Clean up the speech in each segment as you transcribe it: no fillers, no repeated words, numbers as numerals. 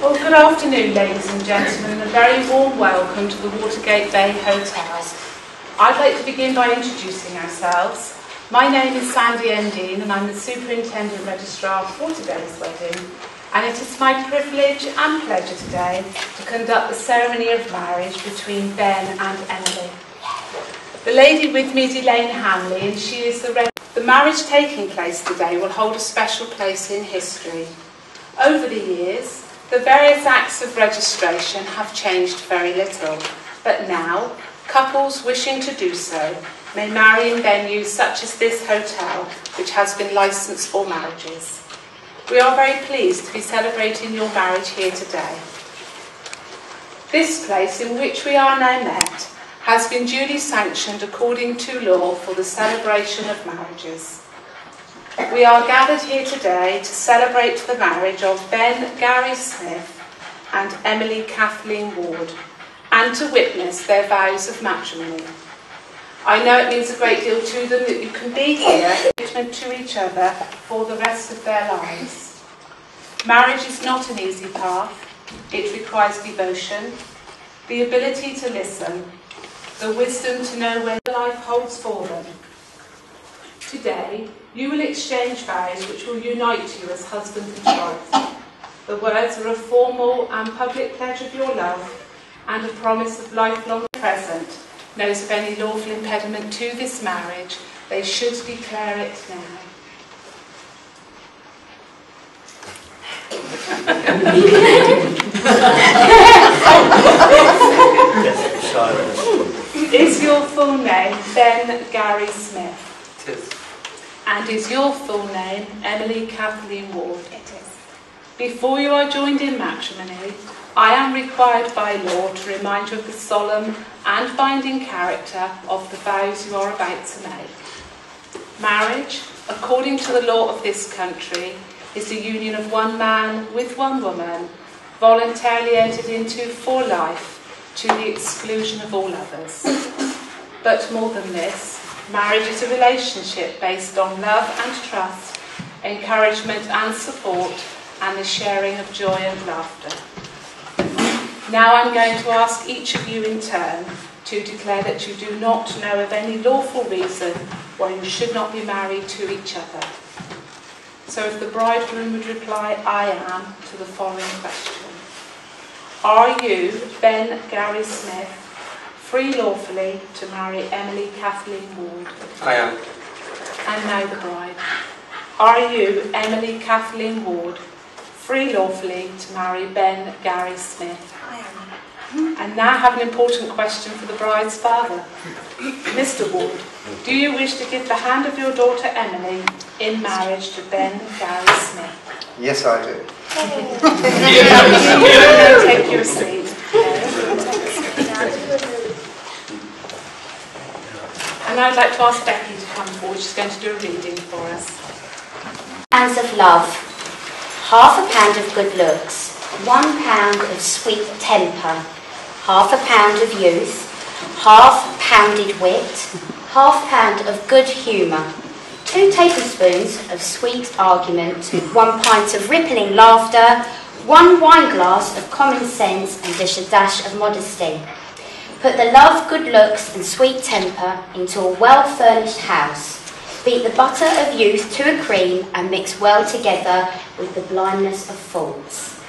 Well, good afternoon, ladies and gentlemen, and a very warm welcome to the Watergate Bay Hotel. I'd like to begin by introducing ourselves. My name is Sandy Endine, and I'm the Superintendent Registrar for today's wedding, and it is my privilege and pleasure today to conduct the ceremony of marriage between Ben and Emily. The lady with me is Elaine Hanley, and she is the marriage taking place today will hold a special place in history. Over the years, the various acts of registration have changed very little, but now, couples wishing to do so may marry in venues such as this hotel, which has been licensed for marriages. We are very pleased to be celebrating your marriage here today. This place in which we are now met has been duly sanctioned according to law for the celebration of marriages. We are gathered here today to celebrate the marriage of Ben Gary Smith and Emily Kathleen Ward, and to witness their vows of matrimony. I know it means a great deal to them that you can be here, commitment to each other for the rest of their lives. Marriage is not an easy path. It requires devotion, the ability to listen, the wisdom to know when life holds for them. Today, you will exchange vows which will unite you as husband and wife. The words are a formal and public pledge of your love and a promise of lifelong present. Knows of any lawful impediment to this marriage, they should declare it now. Is your full name Ben Gary Smith? It is. And is your full name Emily Kathleen Ward? It is. Before you are joined in matrimony, I am required by law to remind you of the solemn and binding character of the vows you are about to make. Marriage, according to the law of this country, is the union of one man with one woman, voluntarily entered into for life, to the exclusion of all others. But more than this, marriage is a relationship based on love and trust, encouragement and support, and the sharing of joy and laughter. Now I'm going to ask each of you in turn to declare that you do not know of any lawful reason why you should not be married to each other. So if the bridegroom would reply, I am, to the following question. Are you, Ben Gary Smith, free lawfully to marry Emily Kathleen Ward? I am. And now the bride. Are you, Emily Kathleen Ward, free lawfully to marry Ben Gary Smith? I am. And now I have an important question for the bride's father. Mr. Ward, do you wish to give the hand of your daughter Emily in marriage to Ben Gary Smith? Yes, I do. Take your seat. And I'd like to ask Becky to come forward. She's going to do a reading for us. Pounds of love, half a pound of good looks, 1 pound of sweet temper, half a pound of youth, half pounded wit, half pound of good humour, 2 tablespoons of sweet argument, 1 pint of rippling laughter, 1 wine glass of common sense, and dish a dash of modesty. Put the love, good looks and sweet temper into a well-furnished house. Beat the butter of youth to a cream and mix well together with the blindness of fools.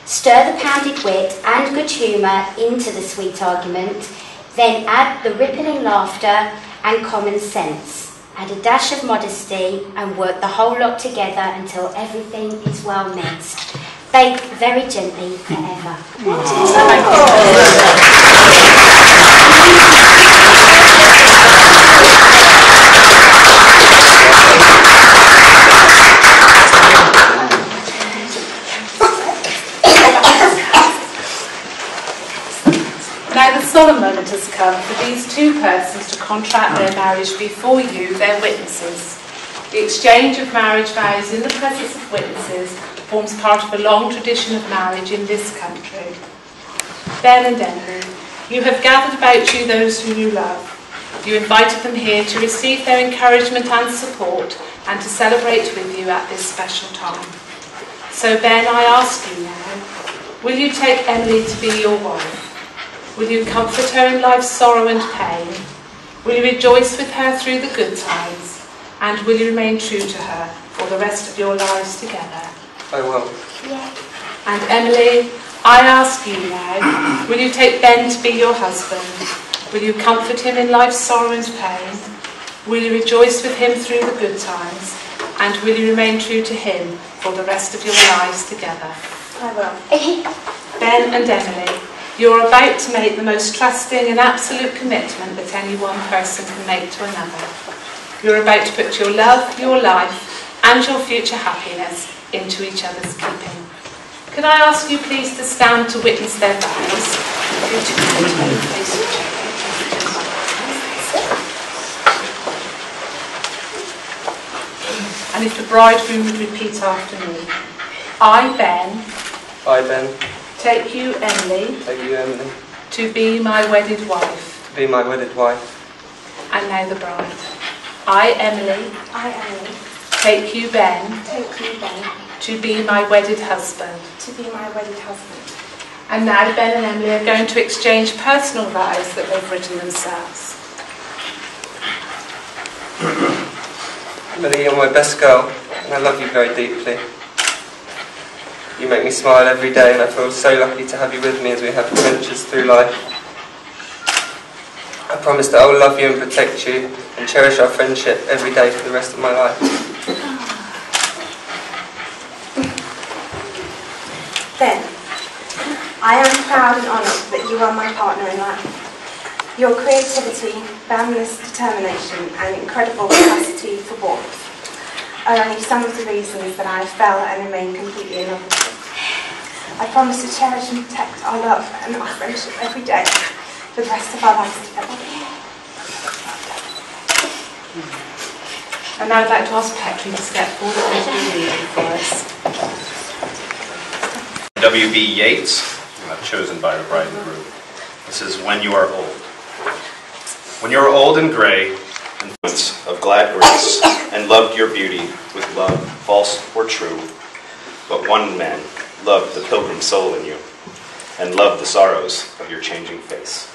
Stir the pounded wit and good humour into the sweet argument, then add the rippling laughter and common sense. Add a dash of modesty and work the whole lot together until everything is well mixed. Bake very gently forever. Now the solemn moment has come for these 2 persons to contract their marriage before you, their witnesses. The exchange of marriage vows in the presence of witnesses forms part of a long tradition of marriage in this country. Ben and Emily, you have gathered about you those whom you love. You invited them here to receive their encouragement and support and to celebrate with you at this special time. So Ben, I ask you now, Will you take Emily to be your wife? Will you comfort her in life's sorrow and pain? Will you rejoice with her through the good times? And will you remain true to her for the rest of your lives together? I will. Yeah. And Emily, I ask you now, will you take Ben to be your husband? Will you comfort him in life's sorrow and pain? Will you rejoice with him through the good times? And will you remain true to him for the rest of your lives together? I will. Ben and Emily, you're about to make the most trusting and absolute commitment that any one person can make to another. You're about to put your love, your life, and your future happiness into each other's keeping. Could I ask you please to stand to witness their vows? And if the bridegroom would repeat after me. I, Ben, take you, Emily, to be my wedded wife. And now the bride. I, Emily, take you, Ben, to be my wedded husband. And now Ben and Emily are going to exchange personal vows that they've written themselves. Emily, you're my best girl, and I love you very deeply. You make me smile every day, and I feel so lucky to have you with me as we have adventures through life. I promise that I will love you and protect you, and cherish our friendship every day for the rest of my life. Ben, I am proud and honoured that you are my partner in life. Your creativity, boundless determination and incredible capacity for warmth are only some of the reasons that I fell and remain completely in love with you. I promise to cherish and protect our love and our friendship every day for the rest of our lives together. And now I'd like to ask Petri to step forward and do reading for us. W.B. Yeats, chosen by the bride and groom. This is When You Are Old. When you are old and grey, and of glad grace, and loved your beauty with love, false or true, but one man loved the pilgrim soul in you, and loved the sorrows of your changing face.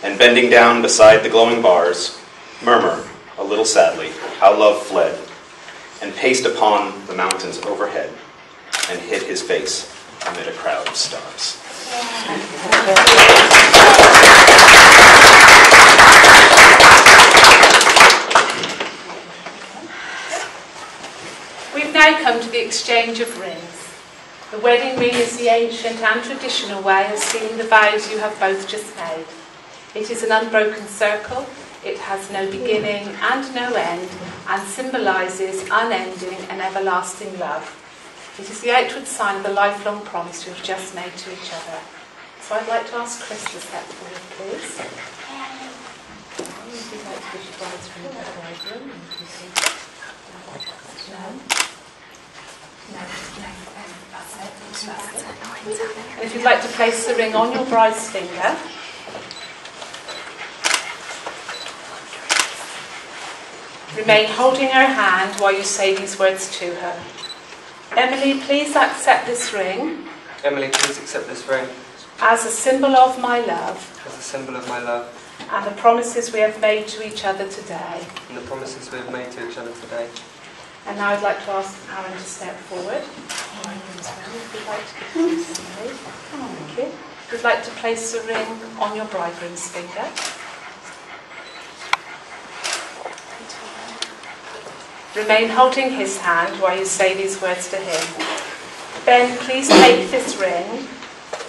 And bending down beside the glowing bars, murmur, a little sadly, how love fled, and paced upon the mountains overhead, and hid his face amid a crowd of stars. We've now come to the exchange of rings. The wedding ring is the ancient and traditional way of sealing the vows you have both just made. It is an unbroken circle, it has no beginning and no end, and symbolises unending and everlasting love. It is the outward sign of the lifelong promise you have just made to each other. So I'd like to ask Chris to step forward, please. Would you like to give your bride's ring to the bridegroom? No, that's it. And if you'd like to place the ring on your bride's finger, remain holding her hand while you say these words to her. Emily, please accept this ring. Emily, please accept this ring. As a symbol of my love. As a symbol of my love. And the promises we have made to each other today. And the promises we have made to each other today. And now I'd like to ask Aaron to step forward. If you'd like to give this to me. Thank you. If you'd like to place the ring on your bridegroom's finger. Remain holding his hand while you say these words to him. Ben, please take this ring.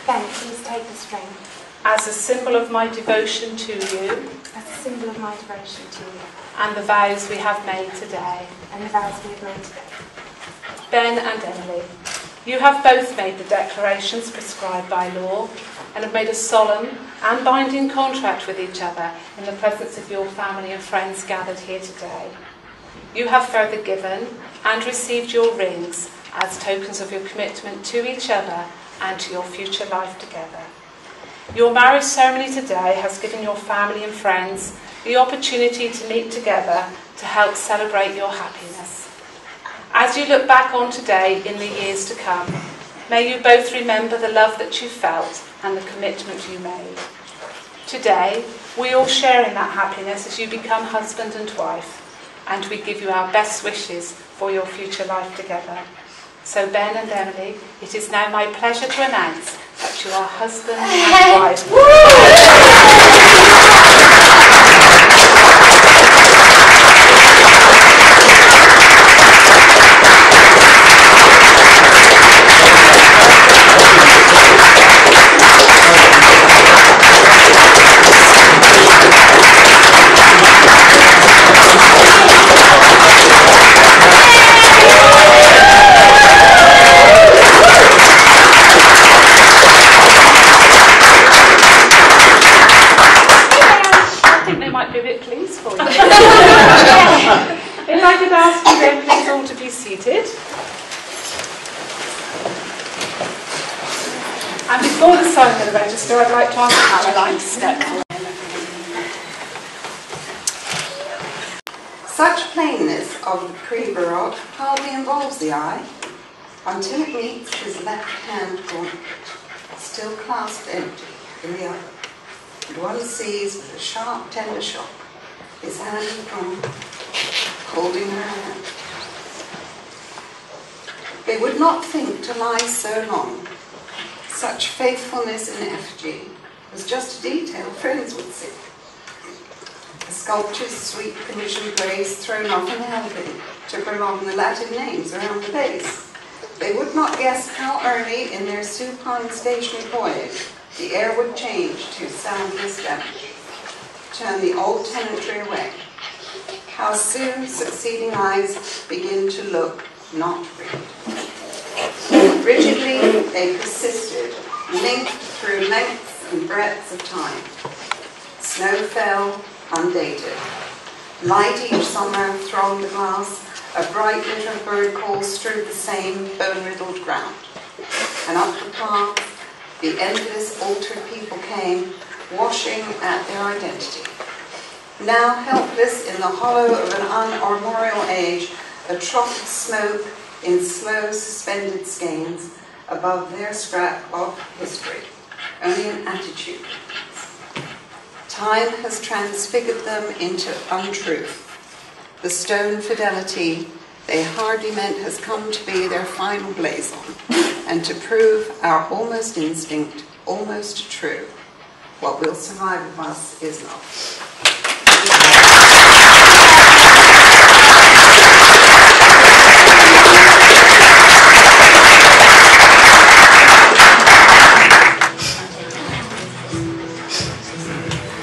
Ben, please take this ring. As a symbol of my devotion to you. As a symbol of my devotion to you. And the vows we have made today. And the vows we have made today. Ben and Emily, you have both made the declarations prescribed by law and have made a solemn and binding contract with each other in the presence of your family and friends gathered here today. You have further given and received your rings as tokens of your commitment to each other and to your future life together. Your marriage ceremony today has given your family and friends the opportunity to meet together to help celebrate your happiness. As you look back on today in the years to come, May you both remember the love that you felt and the commitment you made. Today, we all share in that happiness as you become husband and wife, and we give you our best wishes for your future life together. So Ben and Emily, it is now my pleasure to announce that you are husband and wife. If I could ask you then please all to be seated. And before the signing of the register, I'd like to ask Caroline to step forward. Such plainness of the pre-barod hardly involves the eye, until it meets his left hand gauntlet, still clasped empty in the other, and one sees with a sharp, tender shock his hand from holding her hand. They would not think to lie so long. Such faithfulness in effigy was just a detail friends would see. The sculpture's sweet commissioned grace thrown off in elegant to prolong the Latin names around the base. They would not guess how early in their supine stationary voyage the air would change to soundless damage, turn the old tenantry away. How soon succeeding eyes begin to look, not read. Rigidly they persisted, linked through lengths and breadths of time. Snow fell, undated. Light each summer thronged the glass, a bright litter of bird calls strewed the same bone-riddled ground. And up the path, the endless altered people came, washing at their identity. Now helpless in the hollow of an unarmorial age, a trough of smoke in slow suspended skeins above their scrap of history, only an attitude. Time has transfigured them into untruth. The stone fidelity they hardly meant has come to be their final blazon, and to prove our almost instinct, almost true. What will survive of us is not.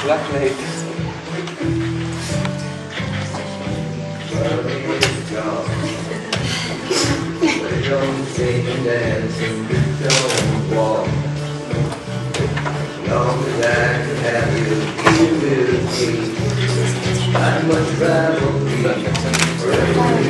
Black ladies. Don't sing, dance, and don't walk. Long as I can have you, you will see. I'd much rather be forever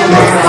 Yes.